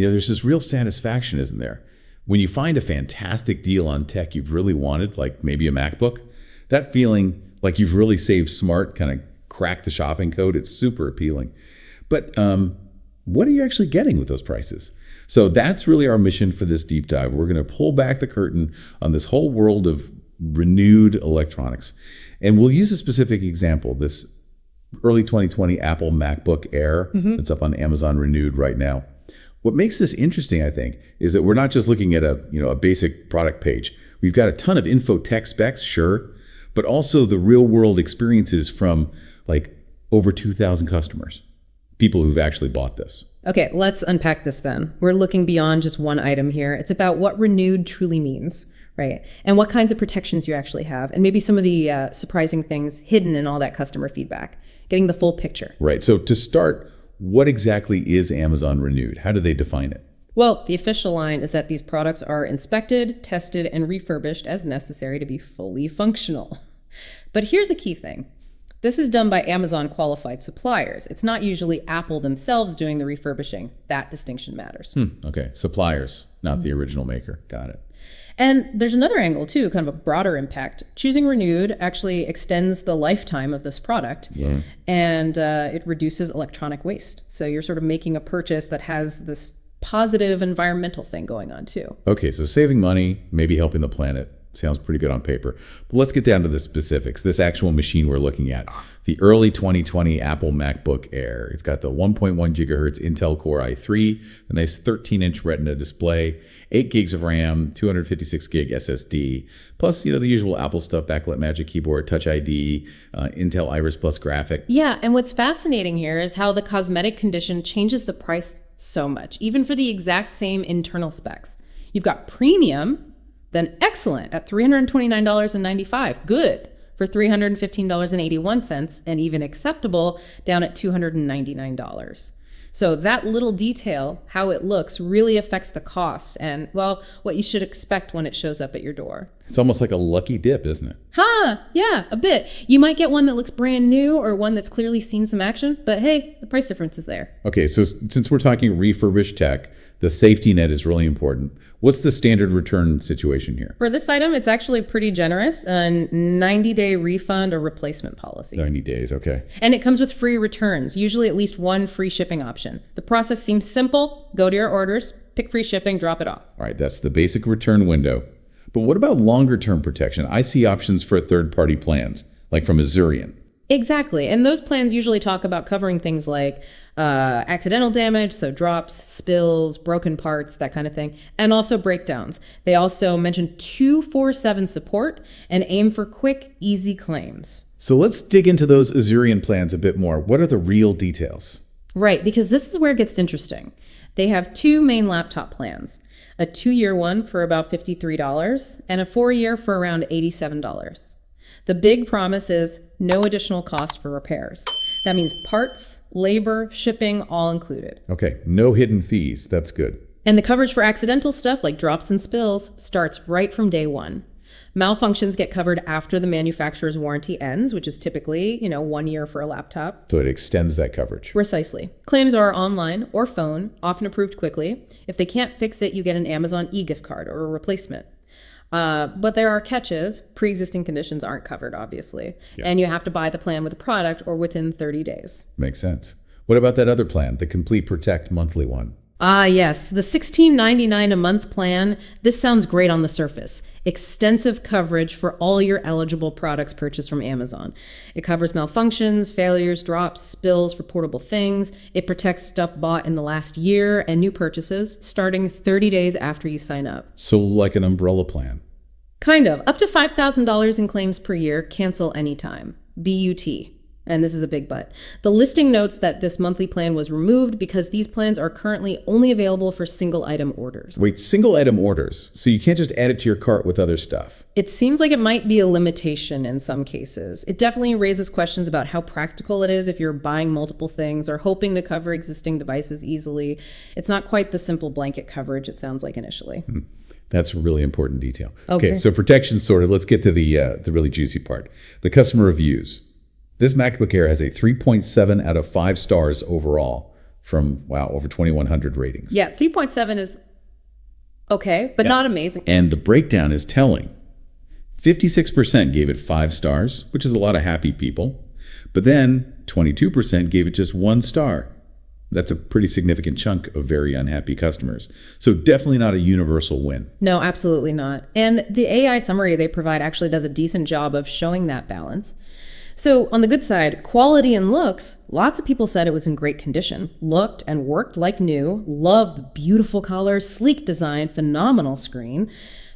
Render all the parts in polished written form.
There's this real satisfaction, isn't there? When you find a fantastic deal on tech you've really wanted, like maybe a MacBook, that feeling like you've really saved smart, kind of cracked the shopping code, it's super appealing. But what are you actually getting with those prices? So that's really our mission for this deep dive. We're going to pull back the curtain on this whole world of renewed electronics. And we'll use a specific example, this early 2020 Apple MacBook Air that's up on Amazon Renewed right now. What makes this interesting, I think, is that we're not just looking at a basic product page. We've got a ton of info tech specs, sure, but also the real world experiences from like over 2,000 customers, people who've actually bought this. Okay, let's unpack this then. We're looking beyond just one item here. It's about what renewed truly means, right? And what kinds of protections you actually have, and maybe some of the surprising things hidden in all that customer feedback, getting the full picture. Right, so to start, what exactly is Amazon Renewed? How do they define it? Well, the official line is that these products are inspected, tested, and refurbished as necessary to be fully functional. But here's a key thing. This is done by Amazon qualified suppliers. It's not usually Apple themselves doing the refurbishing. That distinction matters. Okay, suppliers, not the original maker. Got it. And there's another angle too, kind of a broader impact. Choosing Renewed actually extends the lifetime of this product, and it reduces electronic waste. So you're sort of making a purchase that has this positive environmental thing going on too. Okay, so saving money, maybe helping the planet. Sounds pretty good on paper. But let's get down to the specifics. This actual machine we're looking at, the early 2020 Apple MacBook Air. It's got the 1.1 gigahertz Intel Core i3, a nice 13-inch Retina display, 8 gigs of RAM, 256 gig SSD, plus the usual Apple stuff, Backlit Magic Keyboard, Touch ID, Intel Iris Plus graphic. Yeah, and what's fascinating here is how the cosmetic condition changes the price so much, even for the exact same internal specs. You've got premium, then excellent at $329.95, good for $315.81, and even acceptable down at $299. So that little detail, how it looks, really affects the cost and, well, what you should expect when it shows up at your door. It's almost like a lucky dip, isn't it? Yeah, a bit. You might get one that looks brand new or one that's clearly seen some action, but hey, the price difference is there. Okay, so since we're talking refurbished tech, the safety net is really important. What's the standard return situation here? For this item, it's actually pretty generous, a 90-day refund or replacement policy. 90 days, okay. And it comes with free returns, usually at least one free shipping option. The process seems simple. Go to your orders, pick free shipping, drop it off. All right, that's the basic return window. But what about longer-term protection? I see options for third-party plans, like from Azurion. Exactly. And those plans usually talk about covering things like accidental damage, so drops, spills, broken parts, that kind of thing, and also breakdowns. They also mention 24/7 support and aim for quick, easy claims. So let's dig into those Azurion plans a bit more. What are the real details? Right, because this is where it gets interesting. They have two main laptop plans, a 2-year one for about $53 and a 4-year for around $87. The big promise is no additional cost for repairs. That means parts, labor, shipping, all included. Okay, no hidden fees. That's good. And the coverage for accidental stuff like drops and spills starts right from day one. Malfunctions get covered after the manufacturer's warranty ends, which is typically, 1 year for a laptop. So it extends that coverage. Precisely. Claims are online or phone, often approved quickly. If they can't fix it, you get an Amazon e-gift card or a replacement. But there are catches. Pre-existing conditions aren't covered, obviously. Yeah. And you have to buy the plan with the product or within 30 days. Makes sense. What about that other plan, the Complete Protect monthly one? Yes, the $16.99 a month plan. This sounds great on the surface. Extensive coverage for all your eligible products purchased from Amazon. It covers malfunctions, failures, drops, spills for portable things. It protects stuff bought in the last year and new purchases starting 30 days after you sign up. So like an umbrella plan? Kind of. Up to $5,000 in claims per year, cancel anytime. BUT. And this is a big but. The listing notes that this monthly plan was removed because these plans are currently only available for single item orders. Wait, single item orders? So you can't just add it to your cart with other stuff? It seems like it might be a limitation in some cases. It definitely raises questions about how practical it is if you're buying multiple things or hoping to cover existing devices easily. It's not quite the simple blanket coverage it sounds like initially. That's a really important detail. Okay, so protection sorted. Let's get to the really juicy part. The customer reviews. This MacBook Air has a 3.7 out of 5 stars overall. from, wow, over 2,100 ratings. Yeah, 3.7 is okay, but not amazing. And the breakdown is telling. 56% gave it 5 stars, which is a lot of happy people. But then 22% gave it just 1 star. That's a pretty significant chunk of very unhappy customers. So definitely not a universal win. No, absolutely not. And the AI summary they provide actually does a decent job of showing that balance. So on the good side, quality and looks, lots of people said it was in great condition, looked and worked like new, loved the beautiful colors, sleek design, phenomenal screen.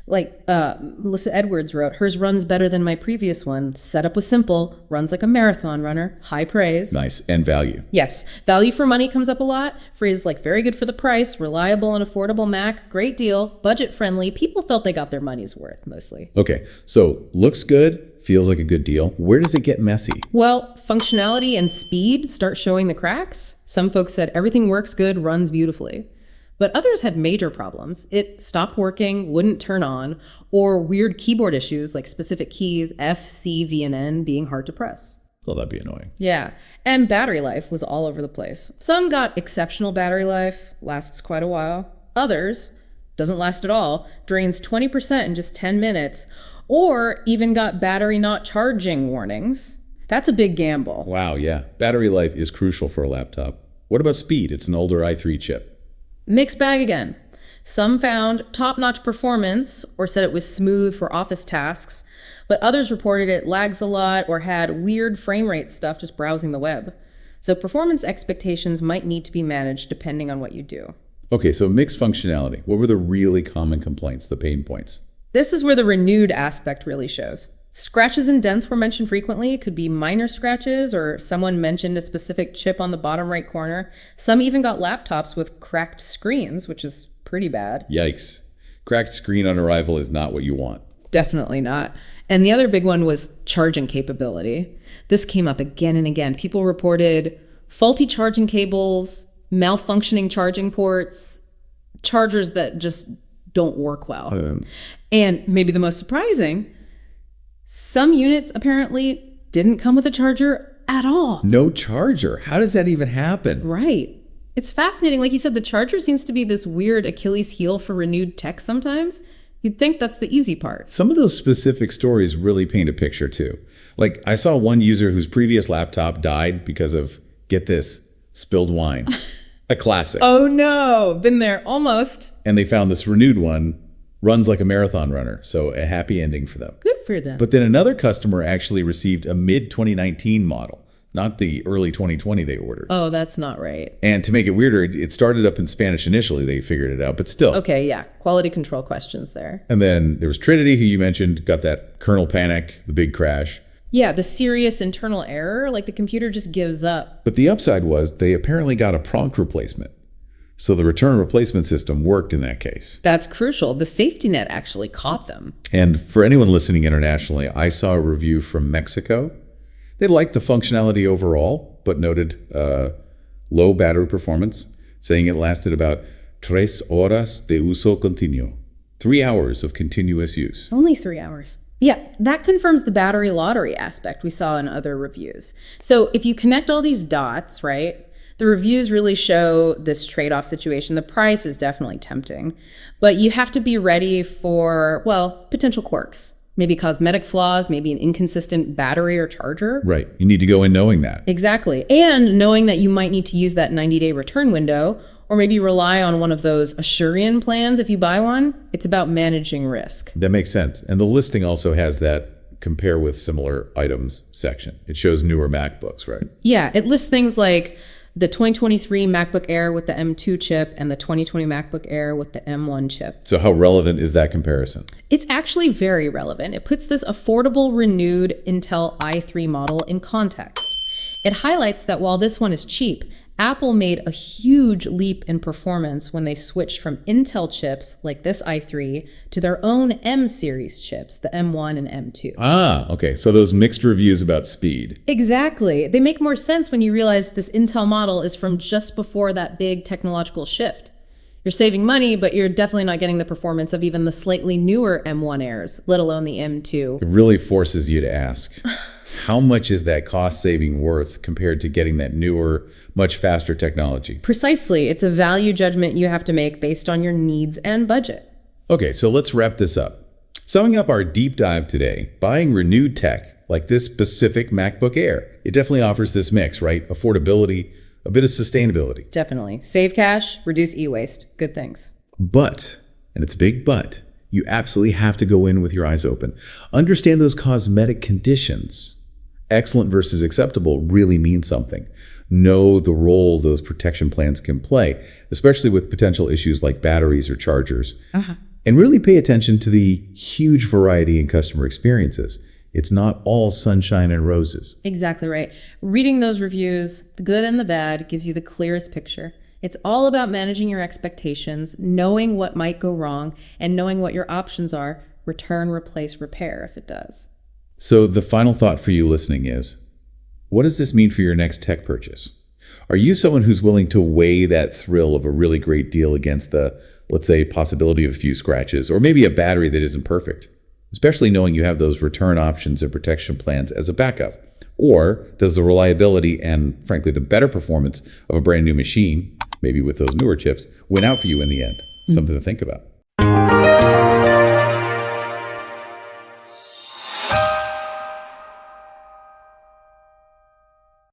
Like Melissa Edwards wrote, hers runs better than my previous one. Setup was simple, runs like a marathon runner, high praise. Nice. And value. Yes. Value for money comes up a lot. Phrase like very good for the price, reliable and affordable Mac, great deal, budget friendly. People felt they got their money's worth mostly. Okay. So looks good, feels like a good deal. Where does it get messy? Well, functionality and speed start showing the cracks. Some folks said everything works good, runs beautifully. But others had major problems. It stopped working, wouldn't turn on, or weird keyboard issues like specific keys, F, C, V, and N being hard to press. Well, that'd be annoying. Yeah, and battery life was all over the place. Some got exceptional battery life, lasts quite a while. Others, doesn't last at all, drains 20% in just 10 minutes, or even got battery not charging warnings. That's a big gamble. Wow, yeah. Battery life is crucial for a laptop. What about speed? It's an older i3 chip. Mixed bag again. Some found top-notch performance or said it was smooth for office tasks, but others reported it lags a lot or had weird frame rate stuff just browsing the web. So performance expectations might need to be managed depending on what you do. Okay, so mixed functionality. What were the really common complaints, the pain points? This is where the renewed aspect really shows. Scratches and dents were mentioned frequently. It could be minor scratches, or someone mentioned a specific chip on the bottom right corner. Some even got laptops with cracked screens, which is pretty bad. Yikes. Cracked screen on arrival is not what you want. Definitely not. And the other big one was charging capability. This came up again and again. People reported faulty charging cables, malfunctioning charging ports, chargers that just don't work well. And maybe the most surprising, some units apparently didn't come with a charger at all. No charger? How does that even happen? Right. It's fascinating. Like you said, the charger seems to be this weird Achilles heel for renewed tech sometimes. You'd think that's the easy part. Some of those specific stories really paint a picture too. Like I saw one user whose previous laptop died because of, get this, spilled wine. A classic. Oh no, been there almost. And they found this renewed one, runs like a marathon runner. So a happy ending for them. Good for them. But then another customer actually received a mid-2019 model, not the early 2020 they ordered. Oh, that's not right. And to make it weirder, it started up in Spanish initially. They figured it out, but still. Okay, yeah. Quality control questions there. And then there was Trinity, who you mentioned, got that kernel panic, the big crash. Yeah, the serious internal error, like the computer just gives up. But the upside was they apparently got a prompt replacement. So the return replacement system worked in that case. That's crucial. The safety net actually caught them. And for anyone listening internationally, I saw a review from Mexico. They liked the functionality overall, but noted low battery performance, saying it lasted about 3 horas de uso continuo. 3 hours of continuous use. Only 3 hours. Yeah, that confirms the battery lottery aspect we saw in other reviews. So if you connect all these dots, right, the reviews really show this trade-off situation. The price is definitely tempting, but you have to be ready for, well, potential quirks. Maybe cosmetic flaws, maybe an inconsistent battery or charger. Right. You need to go in knowing that. Exactly. And knowing that you might need to use that 90-day return window, or maybe rely on one of those Assurian plans if you buy one. It's about managing risk. That makes sense. And the listing also has that compare with similar items section. It shows newer MacBooks, right? Yeah, it lists things like the 2023 MacBook Air with the M2 chip and the 2020 MacBook Air with the M1 chip. So how relevant is that comparison? It's actually very relevant. It puts this affordable, renewed Intel i3 model in context. It highlights that while this one is cheap, Apple made a huge leap in performance when they switched from Intel chips like this i3 to their own M series chips, the M1 and M2. Ah, okay. So those mixed reviews about speed. Exactly. They make more sense when you realize this Intel model is from just before that big technological shift. You're saving money, but you're definitely not getting the performance of even the slightly newer M1 Airs, let alone the M2. It really forces you to ask. how much is that cost saving worth compared to getting that newer, much faster technology? Precisely. It's a value judgment you have to make based on your needs and budget. Okay, so let's wrap this up. Summing up our deep dive today, buying renewed tech like this specific MacBook Air, it definitely offers this mix, right? Affordability, a bit of sustainability. Definitely. Save cash, reduce e-waste. Good things. But, and it's a big but, you absolutely have to go in with your eyes open. Understand those cosmetic conditions. Excellent versus acceptable really means something. Know the role those protection plans can play, especially with potential issues like batteries or chargers. And really pay attention to the huge variety in customer experiences. It's not all sunshine and roses. Exactly right. Reading those reviews, the good and the bad, gives you the clearest picture. It's all about managing your expectations, knowing what might go wrong, and knowing what your options are. Return, replace, repair if it does. So the final thought for you listening is, what does this mean for your next tech purchase? Are you someone who's willing to weigh that thrill of a really great deal against the, let's say, possibility of a few scratches, or maybe a battery that isn't perfect, especially knowing you have those return options and protection plans as a backup? Or does the reliability and, frankly, the better performance of a brand new machine, maybe with those newer chips, win out for you in the end? Something to think about.